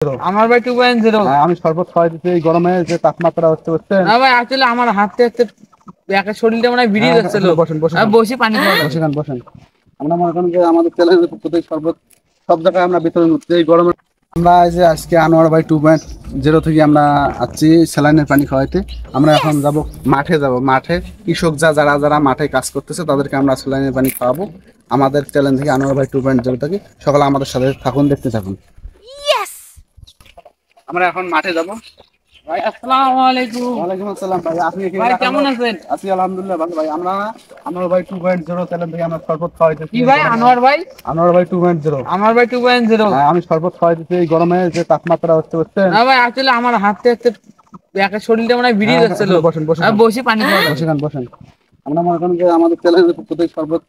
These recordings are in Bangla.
আমার ভাই 2.0। আমি শরবত খাওয়াই দিচ্ছি এই গরমে যে তাপমাত্রা হচ্ছে বুঝছেন। না ভাই আসলে আমার হাতে হাতে একা শরীরটা মনে হয় ভিড়িয়ে যাচ্ছিল। বসেন বসেন আমি বসে পানি খাওয়া যাবে। বসে খান বসেন। আমরা মনে করেন যে আমাদের চ্যানেলের পক্ষ থেকে শরবত সব জায়গায় আমরা বিতরণ করছি এই গরমে। আমরা এই যে আজকে আনোয়ার ভাই 2.0 থেকে আমরা আসছি স্যালাইনের পানি খাওয়াইতে। আমরা এখন যাব মাঠে, মাঠে কৃষক যারা যারা মাঠে কাজ করতেছে তাদেরকে আমরা স্যালাইনের পানি খাওয়াবো আমাদের চ্যানেল থেকে আনোয়ার ভাই 2.0 থেকে। সকালে আমাদের সাথে থাকুন, দেখতে থাকুন। আমরা এখন মাঠে যাব। ভাই আসসালামু আলাইকুম। ওয়ালাইকুম আসসালাম ভাই, আপনি ভাই কেমন আছেন? আছি আলহামদুলিল্লাহ ভালো ভাই। আমরা আনোয়ার ভাই 2.0 চ্যানেল থেকে আমরা শরবত খাওয়াইতেছি। কি ভাই আনোয়ার ভাই? আনোয়ার ভাই 2.0। আমার ভাই 2.0। আমি শরবত খাওয়াইতেছি এই গরমে যে তাপমাত্রা হচ্ছে বুঝছেন। না ভাই আসলে আমার হাতে হাতে একা শরীরটা মনে হয় ভিড়িয়ে যাচ্ছিল। বসেন বসেন আমি বসে পানি খাওয়া যাবে। বসে খান বসেন। আমরা মনে করেন যে আমাদের চ্যানেলের পক্ষ থেকে শরবত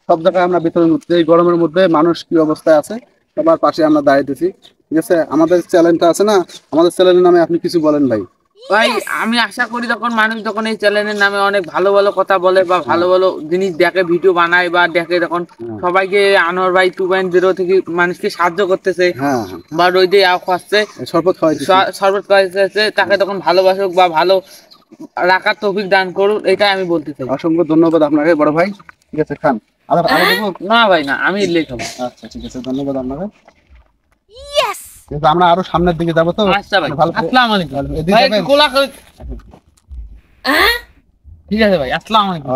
সব জায়গায় আমরা বিতরণ করছি এই গরমের মধ্যে। মানুষ কি অবস্থায় আছে সবার পাশে আমরা দাঁড়াইতেছি, ঠিক আছে। আমাদের চ্যানেলটা আছে না, আমাদের চ্যানেলের নামে আপনি কিছু বলেন ভাই। ভাই আমি আশা করি যখন মানুষ যখন এই চ্যানেলের নামে অনেক ভালো ভালো কথা বলে বা ভালো ভালো জিনিস দেখে, ভিডিও বানায় বা দেখে, তখন সবাইকে আনোয়ার ভাই 2.0 থেকে মানুষকে সাহায্য করতেছে বা রোদে খাওয়াচ্ছে, শরবত খাওয়াচ্ছে, তাকে তখন ভালোবাসুক বা ভালো রাখার তৌফিক দান করুন, এটাই আমি বলতে চাই। অসংখ্য ধন্যবাদ আপনাকে বড় ভাই, ঠিক আছে খান। না ভাই না, আমি ইডলি খাবো। আচ্ছা ঠিক আছে, ধন্যবাদ আপনাকে। আমরা আরো সামনের দিকে যাবো তো। আচ্ছা ভাই, আসসালামু আলাইকুম ভাই, একটু কোলা ঠিক আছে ভাই, আসসালামু আলাইকুম।